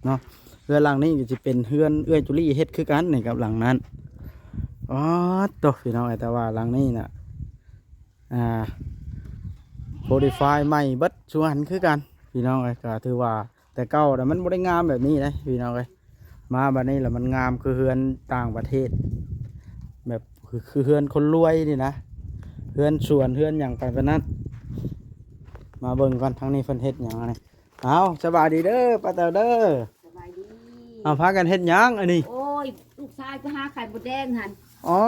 เนาะเฮือนหลังนี้ก็จะเป็นเฮือนเอื้อยจุลี่เฮ็ดคือกันนี่กับหลังนั้นอ๋อตกพี่น้องแต่ว่าหลังนี้น่ะโปรดิฟายใหม่เบิดชวนคือกันพี่น้องก็ถือว่าแต่เก่าแต่มันบ่ได้งามแบบนี้นะพี่น้องมาบัดนี้แล้วมันงามคือเฮือนต่างประเทศแบบคือเฮือนคนรวยนี่นะเฮือนสวนเฮือนอย่างไปปานนั้นมาเบิ่งกันทางนี้เพิ่นเฮ็ดหยังอันนี้เอาสบายดีเด้อป้าแต๋วเด้อสบายดีเอาพากันเฮ็ดหยังอันนี้โอ้ยลูกชายไปหาไข่มดแดงหัน อ๋อ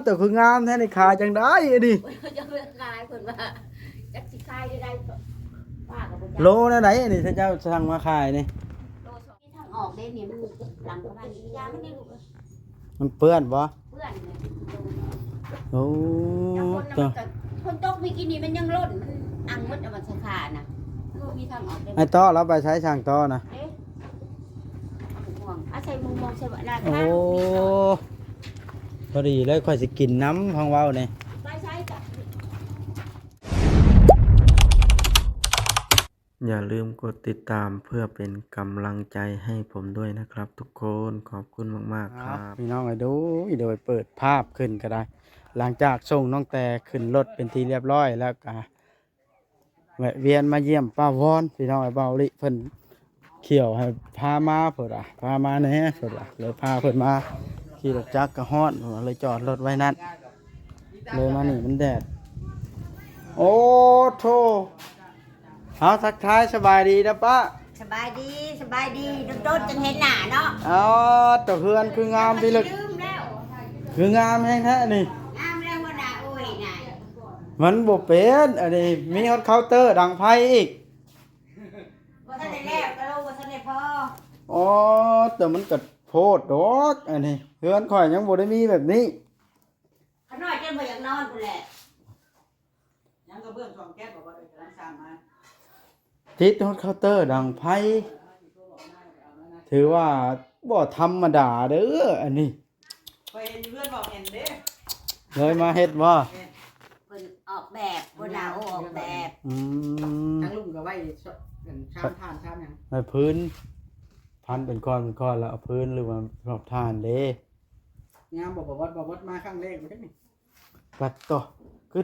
แต่คืองามแท้นี่ขายจังได้อันนี้ จะไปขายเพิ่นว่าจักสิขายได้ป้าก็บ่จัก โลนะไหนอันนี้ถ้าเจ้าสั่งมาขายนี่ โลสองที่ทางออกเด้เนี่ยมันหลังประมาณนี้ยามันได้ลูก มันเปื้อนบ่ เพื่อนเนี่ย โอ้ คน ตั น่ะ ว มันก็คนตกเมื่อกี้นี่มันยังล้นมันอังมดเอามาใส่ขาน่ะลูกมีทางออกได้ ไอ้ต้อเราไปใช้ช่างต้อนะ เอ๊ะม่วงอาศัยมุมมองใส่ว่ารา โอ้ คาลูกมีต่อ พอดีเลยค่อยสิกินน้ำพังเว้านี่ ไปใช้กับ อย่าลืมกดติดตามเพื่อเป็นกำลังใจให้ผมด้วยนะครับทุกคนขอบคุณมากๆครับพี่น้องไอ้ดูโดยเปิดภาพขึ้นก็ได้ หลังจากส่งน้องแต่ขึ้นรถเป็นที่เรียบร้อยแล้วก็แวะเวียนมาเยี่ยมป้าวอนพี่น้องไอ้เบาลิเพิ่นเขี่ยวให้พามาเพิ่นพามาแหน่เพิ่นเลยพาเพิ่นมาขี่รถจักรก็ฮอดเลยจอดรถไว้นั่นเลยมานี่มันแดดโอ้โธ่เอาทักทายสบายดีนะป้า สบายดีสบายดีโดดๆจังเห็นหน้าเนาะ เอาตัวเฮือนคืองามพี่ลึก ลืมแล้ว คืองามแฮงแท้นี่ งามแล้วว่าหน้าโอ้ยน่ะ มันบ่เป็นอันนี้มีฮอตเคาน์เตอร์ดังไพ่อีก บ่ทันได้แล้วก็รู้บ่ทันได้พอ อ๋อแต่มันก็โพดดอกอันนี้เฮือนข่อยยังบ่ได้มีแบบนี้ ขน้อยจนบ่อยากนอนพุ่นแหละ ยังก็เบื้องช่องแก๊สบอกว่าจะรักษามา ติดฮอตเคาน์เตอร์ดังไพ่ถือว่าบ่ธรรมดาเด้ออันนี้ เคยเห็นเพื่อนบอกเห็นเด้ เลยมาเฮ็ดว่า เพิ่นออกแบบบ่น่าโอ้ออกแบบ ทั้งลุงก็ไว้เป็นชามทานชามหยัง ในพื้นพันเป็นก้อนแล้วเอาพื้นหรือว่าขอบทานเด้ งามบอกวัดมาข้างเลขมันได้นี่ ปัดต่อคือ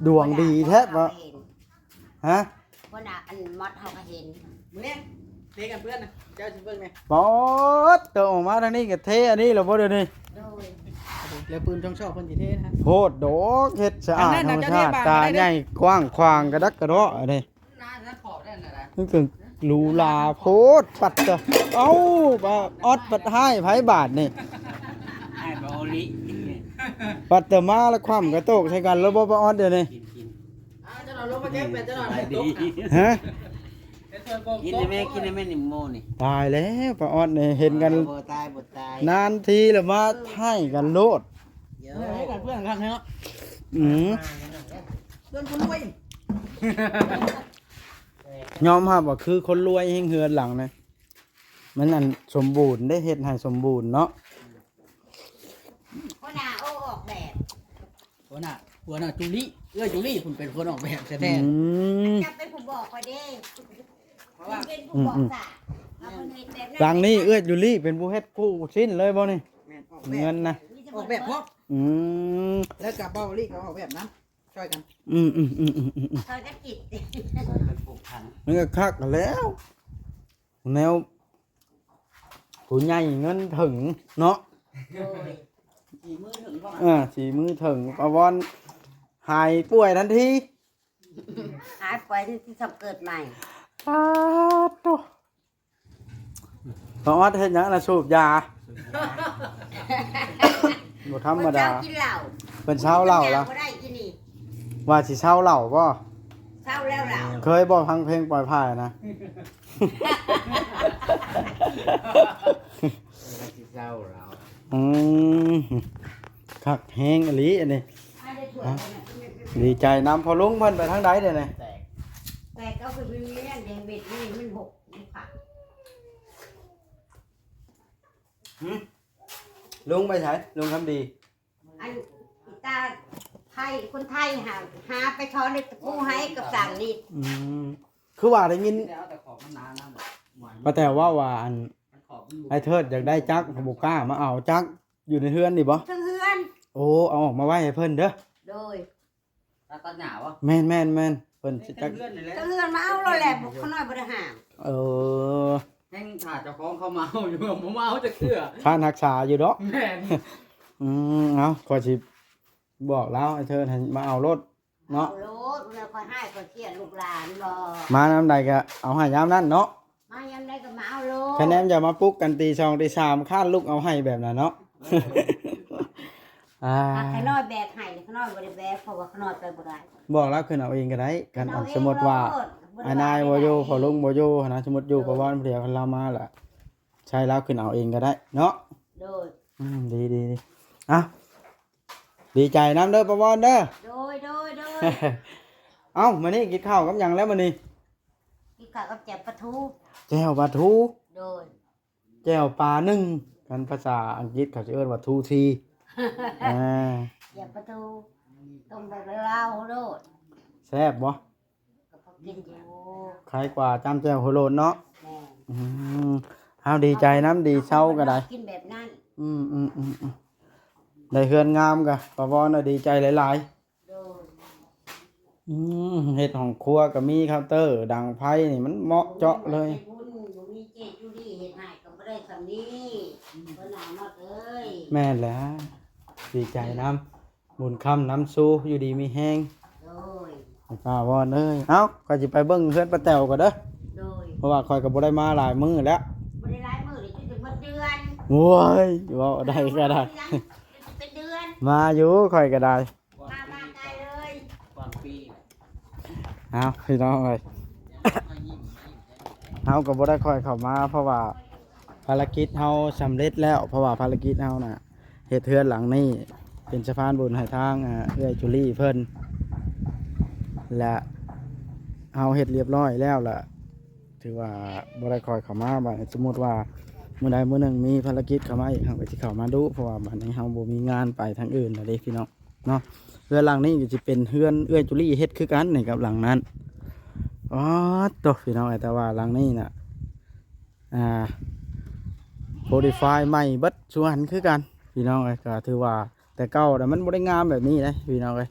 ดวงดีแท้บ่ฮะ บ่น่าอันมอดเฮาก็เห็น มื้อนี้เทกันเพื่อนนะเจ้าสิเบิ่งไหม ปอดตัวออกมาทางนี้ก็เทอันนี้แล้วบ่เดี๋ยวนี้ โดย แล้วปืนช่องชอบเพิ่นสิเทนะ โพดดอกเฮ็ดสะอาด อัน ธ นั้ รร น ม น่ะ ชาติ เจ้าเทพ ตา บ้านได้ ใหญ่กว้างขวางกระดักกระเดาะอันนี้ น่าจะขอบได้นั่นน่ะ นึกถึงหรูหราโพดปัดเตอเอ้าบ่ออดปัดให้ไผบาทนี่ ไอ้บอลิ ปัดเตอมาแล้วคว่ำกระโตกใส่กันแล้วบ่ออดเดี๋ยวนี้ เจ้าหน่อยลงมาแก้เป็นเจ้าหน่อยตก ฮะ กินได้ไหมกินได้ไหมนี่โมนี่ ตายแล้วป้าออดนี่เห็นกัน บ่ตายบ่ตาย นานทีแล้วมาให้กันโลด เยอะให้กันเพื่อนกันเนาะ อืม เพื่อนคนรวย ยอมรับว่าคือคนรวยแห่งเฮือนหลังนะมันอันสมบูรณ์ได้เฮ็ดให้สมบูรณ์เนาะ บ่น่าโอ้ออกแบบ หัวหน้าจูลี่จูลี่คุณเป็นคนออกแบบแท้ อืม จะเป็นผู้บอกค่อยเด้ เพราะว่า เป็นผู้บอกจ้ะเอาเพิ่นเฮ็ดแบบนั้น หลังนี้เอื้อยูรี่เป็นผู้เฮ็ดผู้สิ้นเลยบ่นี่ แม่นออกแบ เงิ บ นนะ ออกแบบพร้อม อืม แล้วกับเบาลี่เขาออกแบบนั้นช่วยกัน เขาจะจิต มันก็คักกันแล้ว แนวผู้ใหญ่เงินถึงเนาะ โดย กี่มือถึงก็ สีมือถึงประวอนหายป่วยทันที หายไปที่สับเกิดใหม่ อ้าวโตประวอนเฮ็ดหยังน่ะสูบยาบ่ธรรมดา เจ้กินเหล้า เป็นเช้าเหล้าแล้ว บ่ได้กินนี่ ว่าสิเช้าเหล้าบ่ เช้าแล้วเหล้า เคยบอกทางเพลงปล่อยผ่ายนะ เจ้าเรา อืมคักแห้งอหลีอันนี้ ให้ได้ถ้วย ดีใจนำพอลุงเพิ่นไปทางใดเดี๋ยวนี้ แต่ก็คือมีเรื่องแดงเบ็ดนี่มันหกมันผัก ลุงไปไหนลุงทำดี อันตาไทยคนไทยหาไปช้อนในตะปูให้กับสั่งนี่ อืมคือว่าได้ยิน แล้วแต่ของมันนานนะ ป้าแต่ว่าอันไอ้เทิดอยากได้จักเขาบ่กล้ามาเอาจักอยู่ในเฮือนนี่บ่ ทั้งเฮือน โอ้เอาออกมาไว้ให้เพิ่นเด้อ โดย ตัดหนาวะ แม่นเพิ่นสิจัก เลื่อนนี่แหละ ทั้งเฮือนมาเอาเราแหละบุกเขาน้อยบ่ได้ห่าง เออ แห้งขาดเจ้าของเขามาเอาอยู่ผมมาเอาจะเชื่อ ท่านรักษาอยู่ดอก แม่น เอาขอยสิบอกแล้วไอ้เทิดให้มาเอารถเนาะ เอาโลดเราคอยให้คอยเครียดลูกหลานบ่ มาน้ำใดก็เอาให้ยามนั้นเนาะ มายามใดก็มาเอาโลด คะแนนอย่ามาปลุกกันตี2ตี3ข้านลูกเอาให้แบบนั้นเนาะ อ่า หากให้น้อยแบกให้เขาน้อยบ่ได้แบกเพราะว่าเขาน้อยไปบ่ได้ บอกแล้วขึ้นเอาเองก็ได้กัน เอเอง สมมติว่า โลดบ่ได้ อานายบ่อยู่พอลุงบ่อยู่นะสมมุติอยู่เพราะว่าเดี๋ยวเรามาล่ะใช้แล้วขึ้นเอาเองก็ได้เนาะ โดย ดีอ่ะดีใจน้ำเด้อประวอนเด้อ โดย เอ้ามื้อนี้กินข้าวกับหยังแล้วมื้อนี้ กินข้าวกับแจ่วปลาทู แจ่วปลาทู โดย แจ่วปลานึ่งกันภาษาอังกฤษเขาจะเอิ้นว่าทูทีอ่า แจ่วปลาทูต้มแบบลาวโลด แซ่บบ่ ก็พอกินอยู่ คล้ายกว่าจ้ำแจ่วโหโลนเนาะ แม่ อืมเอาดีใจน้ำดีเช้าก็ได้ กินแบบนั้น ได้เฮือนงามกะประวอนน่ะดีใจหลาย โดย ๆเฮ็ดของครัวก็มีเคาน์เตอร์ดังไพ่นี่มันเหมาะเจาะเลย บุญบ่มีเจจุลี่เฮ็ดให้ก็บ่ได้สำนี้เพิ่นเอาหมดเอ้ย แม่นแหล้วดีใจน้ำบุญค่ำน้ำสู้อยู่ดีมีแห้ง โดย ป้าวอนเอ้ยเอ้าก็สิไปเบิ่งเฮือนป้าแต๋วก็เด้อ โดย เพราะว่าข่อยก็บ่ได้มาหลายมื้อแล้ว บ่ได้หลายมื้อเลยจนถึงหมดเดือน โอ้ยเว้าได้ก็ได้ เป็นเดือน มาอยู่ข่อยก็ได้ มาไกลเลย ก่อนปี เอ้าพี่น้องเอ้ย เฮาก็บ่ได้ค่อยเข้ามาเพราะว่าภารกิจเฮาสำเร็จแล้วเพราะว่าภารกิจเฮาน่ะเฮ็ดเฮือนหลังนี้เป็นสะพานบุญให้ทางเอื้อยจุลี่เพิ่นและเฮาเฮ็ดเรียบร้อยแล้วล่ะถือว่าบ่ได้ค่อยเข้ามาบัดนี้สมมุติว่ามื้อใดมื้อหนึงมีภารกิจเข้ามาอีกเฮาก็สิเข้ามาดูเพราะว่าบัดนี้เฮาบ่มีงานไปทางอื่นน่ะเด้พี่น้องเนาะเฮือนหลังนี้ก็สิเป็นเฮือนเอื้อยจุลี่เฮ็ดคือกันนี่กับหลังนั้นอ๋อตพี่น้องแต่ว่าหลังนี้น่ะโปรดิฟายใหม่เบิดส่วนคือกันพี่น้องเอ้ยก็ถือว่าแต่เก่าแต่มันบ่ได้งามแบบนี้นะพี่น้องเอ้ย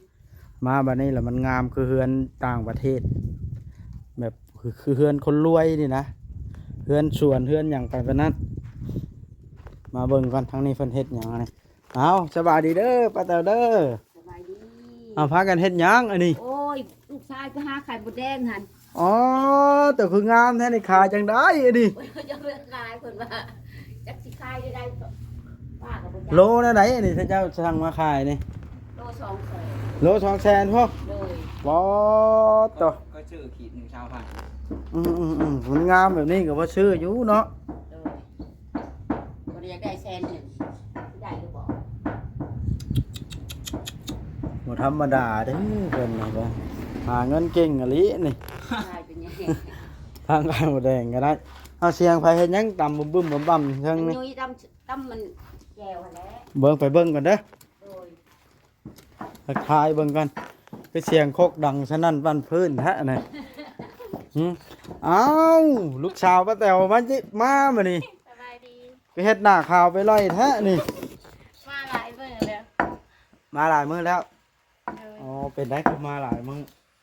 มาบัดนี้แล้วมันงามคือเฮือนต่างประเทศ แบบคือเฮือนคนรวยนี่นะเฮือนสวนเฮือนหยังไปปานนั้นมาเบิ่งก่อนทางนี้เพิ่นเฮ็ดหยังอันนี้เอาสบายดีเด้อป้าแต๋วเด้อ สบายดี เอาพากันเฮ็ดหยังอันนี้ โอ้ยลูกชายไปหาไข่มดแดงหั่น อ๋อแต่คืองามแท้นี่ขายจังได้อันนี้ โอ้ยเขาจะเลือกขายเพิ่นว่าจักสิขายได้ก็ว่าก็บ่จัก โลนะไหนอันนี้ถ้าเจ้าสั่งมาขายนี่ โล2แสน โล200,000พ่อ โดย บ่ต่อ ก็ชื่อขีดหนึ่งชาวพัน มันงามแบบนี้ก็บ่ซื้ออยู่เนาะ โดยบ่ได้อยากได้แสนหนึ่งได้หรือบ่ บ่ธรรมดาเด้อเพิ่นนี่ก็หาเงินเก่งอะลินี่ ได้เป็นยังไง ทางไข่หมดแดงก็ได้เอาเสียงไฟเฮ็ดหยังตำบึ้มๆบ่ำๆเทิง มัน นี่ ยุยตำมันแก้วหั่นแหละ เบิ่งไปเบิ่งก่อนเด้อ โดย ทักทายเบิ่งกันคือเสียงโคกดังสนั่นปั้นพื้นแท้น่ะเอ้าลูกสาวป้าแต๋วมาจิมามื้อนี้ สบายดี ไปเฮ็ดหน้าข่าวไปล่อยแท้นี่ มาหลายเบิ่งแล้ว มาหลายมื้อแล้ว เออ อ๋อเป็นได้คือมาหลายมื้อ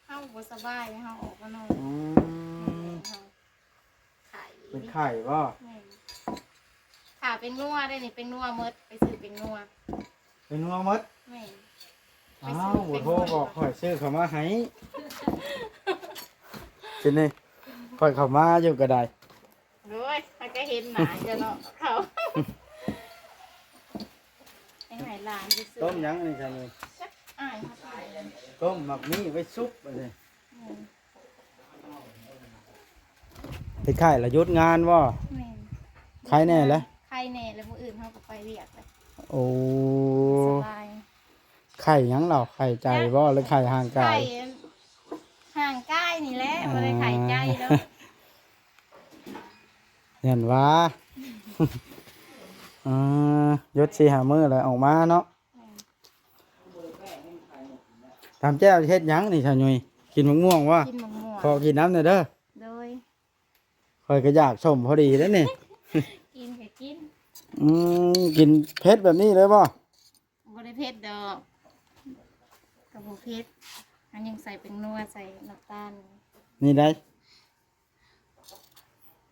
เฮาบ่สบายเฮาออกมานอน อืม เฮาไข่ เป็นไข้บ่ แม่นขาเป็นนัวได้นี่เป็นนัวหมดไปซื้อเป็นนัว เป็นหัวหมด แม่น อ้าวบ่โทรบอกข่อยซื้อเข้ามาให้เป็นนี่ข่อยเข้ามาอยู่ก็ได้ โอ้ยมันก็เห็นหนาจะเนาะเขาไอ้ไหนหลานจะซื้อ ต้มหยังอันนี้ใช่ไหม อ้ายเขาไปแม่น ต้มหมักนี้ไว้ซุปอันนี้ไปไข่ละยุดงานบ่ แม่น ใครแน่แล้ว ใครแน่แล้วมื้ออื่นเฮาก็ไปเรียกเลย โอ้ สบาย ไข่หยังเราไข่ใจบ่หรือไข่ห่างกา ไข่ ย ห่างใกล้นี่แหละบ่ได้ไข่ใจแล้ว เห็นว่า ยศสี่หามือเลยออกมาเนาะทำแจ้วเฮ็ดหยังนี่ชาวยุยกินมะม่วงวะ กินมะม่วง พอกินน้ำหน่อยเด้อ โดย ข่อยก็อยากชมพอดีแล้วนี่ กินก็กิน กินเผ็ดแบบนี้เลยบ่ บ่ได้เผ็ดดอกกับบ่เผ็ดอันยังใส่เป็นนัวใส่น้ำตาล นี่ได้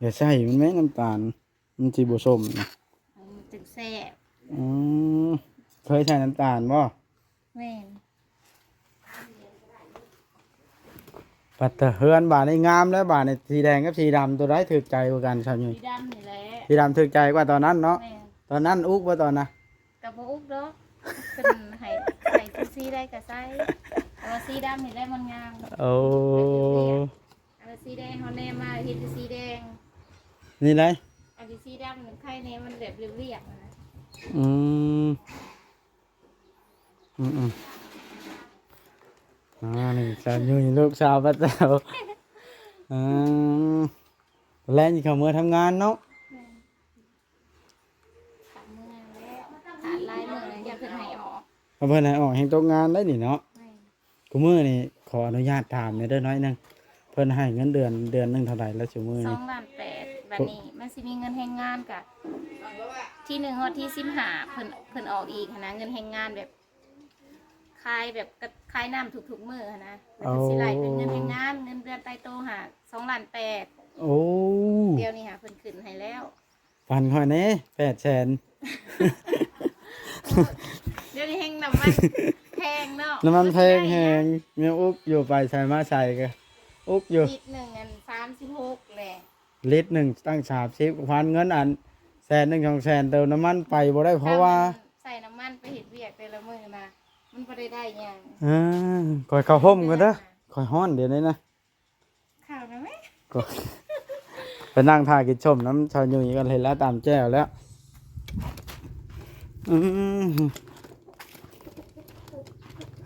อย่าใส่มันไหมน้ำตาลมันสิบ่ส้มนะ มันจึงแซ่บ อืมเคยใส่น้ำตาลบ่ แม่น ปัดแต่เฮือนบาดนี่งามแล้วบาดนี่สีแดงกับสีดำตัวใดถูกใจกว่ากันครับนี่ สีดำนี่แหละ สีดำถูกใจกว่าตอนนั้นเนาะ แม่น ตอนนั้นอุกบ่ตอนน่ะ กับบ่อุกดอกเป็นให้ใส่ทุกสีได้ก็ใส่แต่ว่าสีดำนี่แหละมันงาม โอ้ เอาสีแดงเฮาแน่มาเฮ็ดเป็นสีแดง นี่ได้ อันนี้สีดำนี่ไข่เนี่ยมันแบบเรียบๆนะ อืมอืมนี่สาวยุ้ยลูกสาวป้าแต๋วอืมแล้วนี่เขาเมื่อทำงานเนาะ ตัดมือแล้วตัดลายมืออย่าเพิ่นให้ออก เพิ่นให้ออกแห่งตกงานได้นี่เนาะ แม่น กูมื้อนี่ขออนุญาตถามหน่อยเด้อน้อยหนึงเพิ่นให้เงินเดือนหนึงเท่าไหร่แล้วซุมื้อนี่ 2,800,000บัดนี้มันสิมีเงินแรงงานกะที่1ฮอดที่15เพิ่นออกอีกหั้นนะเงินแรงงานแบบคายแบบคายน้ำทุกๆมื้อหั้นนะแล้วก็สิไล่เป็นเงินแรงงานเงินเดือนไตโตหา2,800,000 โอ้ เดี๋ยวนี้หาเพิ่นขึ้นให้แล้ว ฟันข่อยแหน่800,000 เดี๋ยวนี้แฮงน้ำมันแพงเนาะ น้ำมันแพงแฮงเมียอุกอยู่ไปใส่มาใส่ก็อุกอยู่ ลิตรหนึ่งอัน36แหละ ลิตรหนึ่งตั้ง30พันเงินอัน100,000 200,000เติมน้ำมันไปบ่ได้เพราะว่า ใส่น้ำมันไปเฮ็ดเวียกแต่ละมื้อนะมันบ่ได้หยัง ก่อยเข้าห่มกันเด้อก่อยฮ้อนเดี๋ยวนี้นะ ข้าวนะแม่ ก็ไปนั่งทากินชมน้ำชาวยุยกันเลยแล้วตามแจ้วแล้ว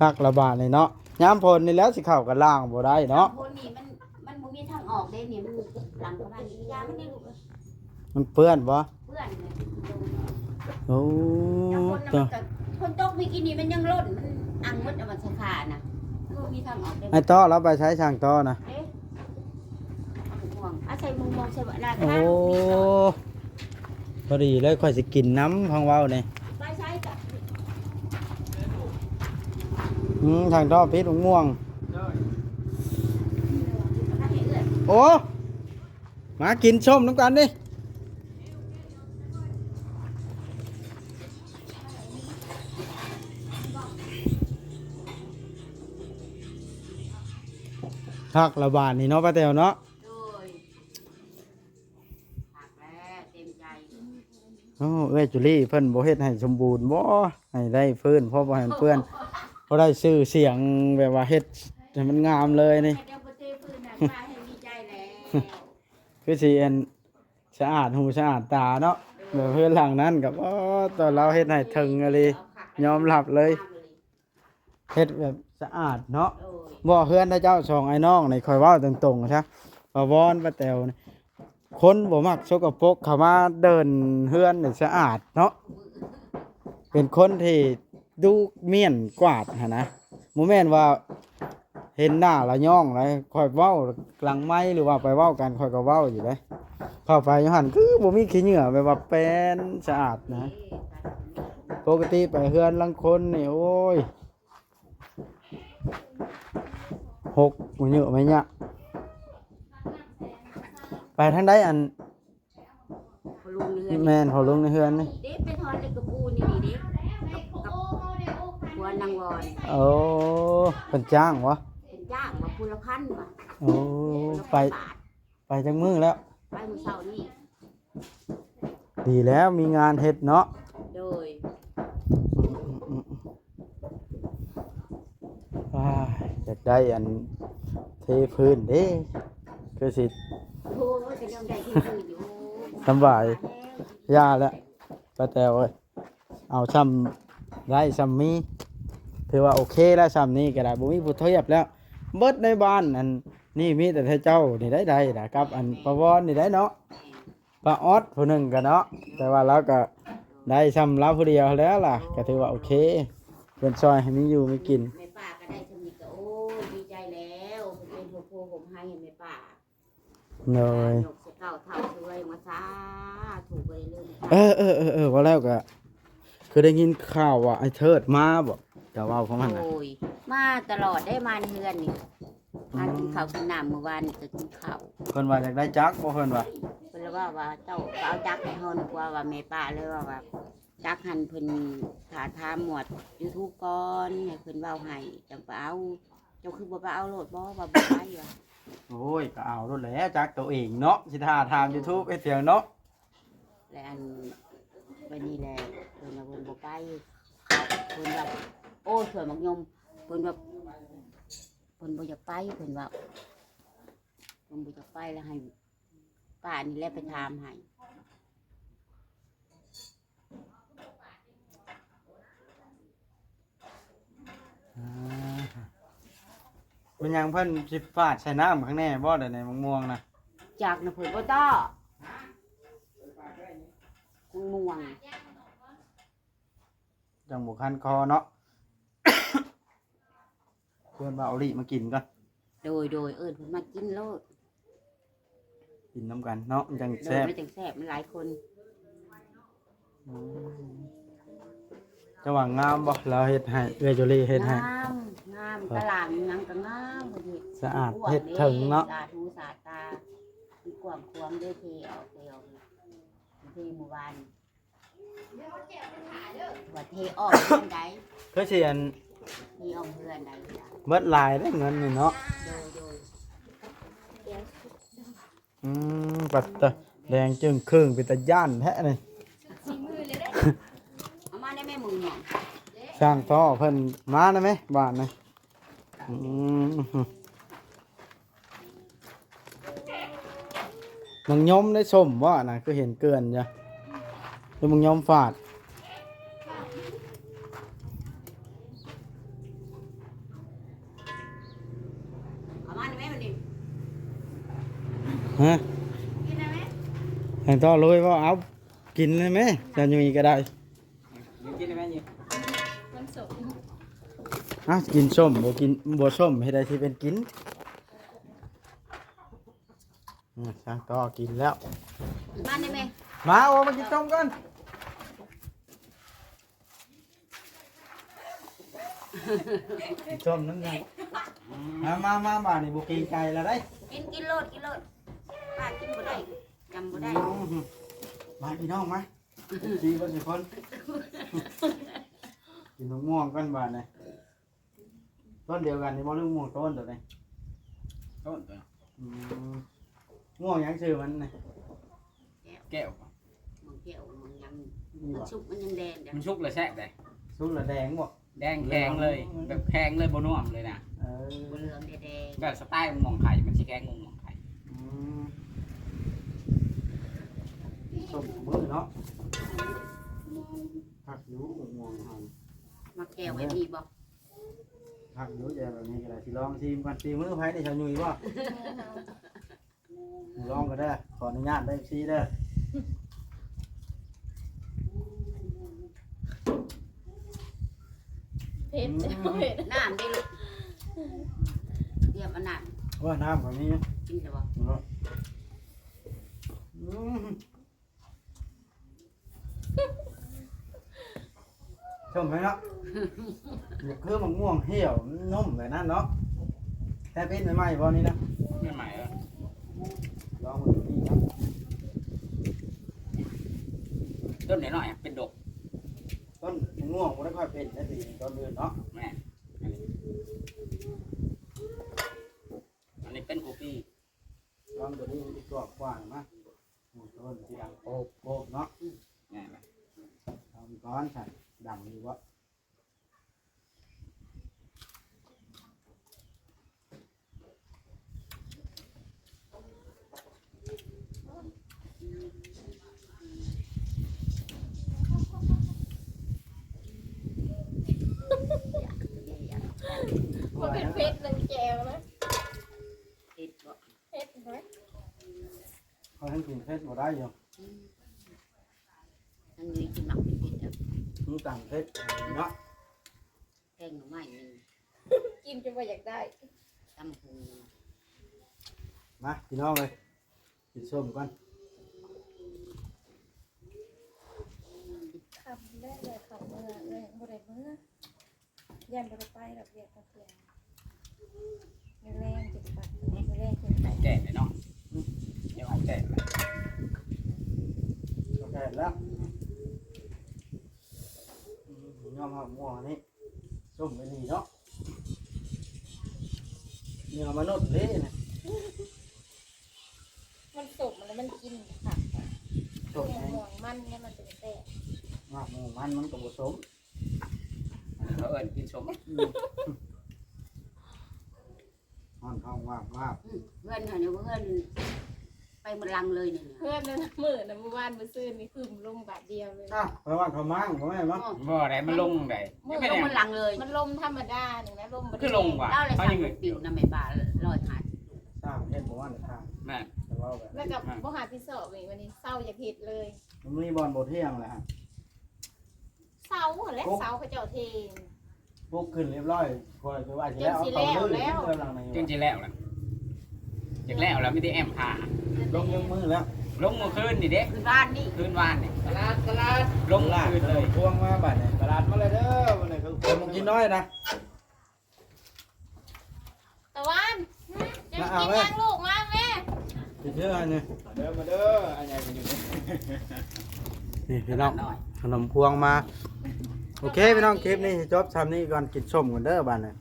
หักระบาดเลยเนาะย้ำพลนี่แล้วสิเข้ากันล่างบ่ได้เนาะ คนนี่มันบ่มีทางออกเด้นี่มันหลังบ้านนี่ยามันนี่ลูกเอ้ย มันเปื้อนบ่ เพื่อนเลย โอ้ ยังคน ตั น่ะ ว มันก็คนตกมีกินนี่มันยังล้นมันอังมดเอามาใส่ขาน่ะมันบ่มีทางออกเด้ ไอ้ต้อเราไปใช้ช่างต้อนะ เอ๊ะห่วงอาศัยมุมมองใส่บ่ได้ โอ้ ทางมีต่อ พอดีเลยค่อยสิกินน้ำพังเว้านี่ ไปใช้กับ ช่างต้อพิษม่วง ถ้าเห็นเลย โอ้มากินชมน้ำกันดิหักระบาดนี่เนาะป้าแตวเนาะ โดยหักแล้วเต็มใจ โอ้เอ้ยจุลี่เพิ่นบ่เฮ็ดให้สมบูรณ์บ่ให้ได้ฟื้นเพราะบ่ให้มันเปื้อนบ่ได้ชื่อเสียงแบบว่าเฮ็ดให้มันงามเลยนี่ เดี๋ยวบ่เทพื้นน่ะป้าให้ดีใจแล้ว คือสิอันสะอาดหูสะอาดตาเนาะแบบเพื่อนหลังนั้นกับตอนเราเฮ็ดให้ถึงอะไรยอมรับเลยเฮ็ดแบบสะอาดเนาะ โดย บ่เพื่อนถ้าเจ้าสองไอ้น้องนี่คอยเว้าตรงๆซะป้าวอนป้าแตวนี่คนบ่มักสกปรกเข้ามาเดินเฮือนนี่สะอาดเนาะเป็นคนที่ดูเมียนกวาดหั่นนะบ่แม่นว่าเห็นหน้าละย่องเลยคอยเว้ากลางไม้หรือว่าไปเว้ากันคอยก็เว้าอยู่เลยเข้าไปอยู่หั่นคือบ่มีขี้เหงื่อแบบว่าเป็นสะอาดนะปกติไปเฮือนลังคนนี่โอ้ยหกมันเยอะไหมเนี่ยไปทางใดอัน พอลุงเรือน แม่นพอลงในเฮือนนี่ เด็กไปทอดเลยกระปูนี่นี่เด็กกับหัวนางวอน โอ้เป็นจ้างวะ เป็นจ้างมาพูละพันมา โอ้ไปไปจังมือแล้ว ไปมื้อเช้านี่ ดีแล้วมีงานเฮ็ดเนาะ โดย ว้ายอยากได้อันเทพื้นเด้คือสิ โอ้ยก็ยังได้ที่อื่นอยู่ สำบายยาแล้วป้าแตวเอ้ยเอาซ้ำได้ซ้ำมีถือว่าโอเคแล้วซ้ำนี้ก็ได้บ่มีผู้เทียบแล้วเบิดในบ้านอันนี่มีแต่เจ้านี่ได้นะครับอันประวรนี่ได้เนาะป้าออดผู้หนึงก็เนาะแต่ว่าเราก็ได้ซ้ำเราผู้เดียวแล้วล่ะก็ถือว่าโอเคเป็นซอยให้มีอยู่มีกิน แม่ป้าก็ได้สมิก็โอ้ยดีใจแล้วเป็นโพผมให้แม่ป้า เลย ยกสก ก่าเท่าช่วยมาซาถูกไปเรื่อย ว่าแล้วก็คือได้ยินข่าวว่าไอ้เทิดมาบ่จะเว้าของมันน่ะ โอ้ยมาตลอดได้มาเฮือนนี่มากินข้าวกินน้ำเมื่อวานนี่ก็กินข้าว เพิ่นว่าอยากได้จักบ่เพิ่นว่า เพิ่นเลยว่าเจ้าเอาจักให้เฮานึกว่าแม่ป้าเลยว่าจักหันเพิ่นถาถามหมวด YouTube ก่อนให้เพิ่นเว้าให้จังไปเอาเจ้าคือบ่ไปเอาโลดบ่ว่าบ่ไปว่ะ โอ้ยก็เอารุ่นแหล้วจักตัวเองเนาะสิท่าทาง YouTube เฮ็ดเสียงเนาะ และอันวันนี้แหละเพิ่นว่าเพิ่นบ่ไปเพิ่นว่าโอ้สวยมักยมเพิ่นว่าเพิ่นบ่อยากไปเพิ่นว่าเพิ่นบ่อยากไปแล้วให้ป้านี่แหละไปถามให้ เป็นหยังเพิ่นสิฟาดใส่น้ำข้างแน่บ่ได้ในมะม่วงนะ จากน่ะเพิ่นบ่ต้อคุณม่วง จังบ่คันคอเนาะ เพิ่นว่าเอาลิมากินก่อน โดยเอิ้นเพิ่นมากินโลด กินน้ำกันเนาะมันจัง โด แซ่ ย บ ไม่จังแซ่บมันหลายคน จะว่างามบ่เราเฮ็ดให้เอื้อยจุลีเฮ็ดให้ งามตลาดหยังก็งามเพิ่นเฮ็ด สะอาดเฮ็ดถึงเนาะ สาธุสาตามีความความด้วยเทออกเทออกเทเมื่อวานว่าเทออกเพื่อนใด คือสิอัน เทออกเพื่อนใดจ้ะ เบิดหลายได้เงินนี่เนาะ โดย ปัดตะแดงจึงครึ่งเป็นตะย่านแท้นี่ เอามาได้แม่มึงเนี่ย สร้างท่อเพิ่นมาได้ไหมบ้านนะมึงยมได้ชมว่าน่ะคือเห็นเกินจ้ะแล้วมึงยมฝาด เอามาได้แม่มันดิ ฮะแห่งต่อเลยว่าเอากินเลยไหมจะอยู่อีกก็ได้ กินได้ไหมนี่ มันสุก กินส้มบ่กินบ่ส้มให้ได้ที่เป็นกินช่างต่อกินแล้ว มาได้แม่ มาโอ้มากินส้มกันกินส้มนั่นไงมาบ้านนี่บุกีไก่แล้วได้ กินโลดป้ากินบ่ได้จำบ่ได้ มาพี่น้องมาดีวันสิคนกินมะม่วงกันบ้านนี่ต้นเดียวกันนี่บ่ลืมม่วงต้นเดี๋ยวนี้ ต้นตัว ม่วงยังชื่อมันนี่ แก้ว มึงเกี่ยวมึงยัง นี่ มัน บ่ ชุบมันยังแดงจ้ะ มันชุกเลยแซ่บเลย สุกละแดงบ่ แดงแข็งเลยแบบแข็งเลยบน่วมเลยนะ บ่เหลืองแดง แบบสไตล์มองไข่มันสิแข็งมองไข่ ส้มมือเนาะผักอยู่ม่วงเฮา มาแก้วแบบนี้บ่ ผักอยู่อย่างแบบนี้ก็ได้สิลองชิมกันชิมมือไผได้ชาวยุยบ่ลองก็ได้ขออนุญาตได้ซีเด้อ เผ็ดเผ็ด น้ำได้ลูกเตรียมเอาน้ ว่าน้ำก็มี ำกินใช่บ่ ชมไหมเนาะคือมะม่วงเหี่ยวนุ่มแบบนั้นเนาะแต่เป็นใหม่ๆพอนี้นะ ไม่ใหม่แล้ว ลองมือนี่ครับ ต้นหน่อยๆเป็นดก ต้นมะม่วงมันไม่ค่อยเป็นได้ปีต้นเดือนเนาะ แม่อันนี้เป็นคุกกี้ ลองตัวนี้ดีกว่านะต้นที่ดังโป๊กเนาะ แม่เลย ทำก้อนใส่ดำดีวะ มันเป็นเผ็ดหนึ่งแก้วนะ เฮ็ดบ่ เผ็ดไหม เขาให้กินเผ็ดบ่ได้อยู่ ทั้งนี้กินหมักเป็นเผ็ดอ่ะ มันต่างเผ็ดเนาะ แกงหน่อไม้นึง กินจนว่าอยากได้ ตำหู มาพี่น้องเลย กินส้มก่อน ขับได้เลยขับเมื่อเลยบ่ได้เมื่อยันบ่ได้ไปแบบเรียกกาแฟแรงจิตปัดแรงจิตปัด แก่เลยเนาะเดี๋ยวเอาแก่เลย โอเคแล้วยอมหักหม้อนี่ส้มไปนี่เนาะเนื้อมนุษย์เลยนะ มันสุกมันกินผัก ส้ม แก แห้ง ห่วงมันเนี่ยมันเป็นแต่ หมักหมูมันก็ผสม เขาเอิ้นกินสม ห่อนทองว่า เพื่อนเดี๋ยวเพื่อนไปหมดลังเลยเนี่ย เพื่อนนั้นมื้อนั้นเมื่อวานมื้อซื่นนี่คือลงบาทเดียวเลย อ้าวไปว่าเขามั่งเขาไม่มั้ง บ่ได้มันลงได้ มือ ไม่ ล ได้ งหมดลังเลย มันลมธรรมดาหนึ่งนะลม คือลงว่ะ เล่าเลย เขา สั่ ยัง ง ปิดนะแม่บ้าลอยหาด สร้างเฮ็ดบ่ว่าในทาง แม่ แต่ว่าแบบ แล้วกับบ่หาที่สอบอีกวันนี้เศร้าอยากเฮ็ดเลย มันมีบอลบ่เที่ยงแหละฮะ เศร้าและเศร้าเขาเจ้าเทง ปุ๊กขึ้นเรียบร้อยคอยไปว่าสิแล้วเอาเขาลื่นเรื่องหลังใน จนจะแล้วล่ะจากแล้วแล้วไม่ได้แอมผ่า ลงยังมือแล้ว ลงเมื่อคืนนี่เด้ คือบ้านนี่ คืนวานนี่ ตลาด ลงเมื่อคืนเลย ทวงมาบัดเนี่ยตลาดมาเลยเด้อวันนี้คือคนกินน้อยนะ ตะวันจะกินยังลูกมาแม่ กินเยอะอันนี้ เด้อมาเด้ออันใหญ่อยู่นี่ นี่พี่น้องขนมพวงมาโอเคพี่น้องคลิปนี้จบทำนี้ก่อนกินส้มกันเด้อบัดเนี่ย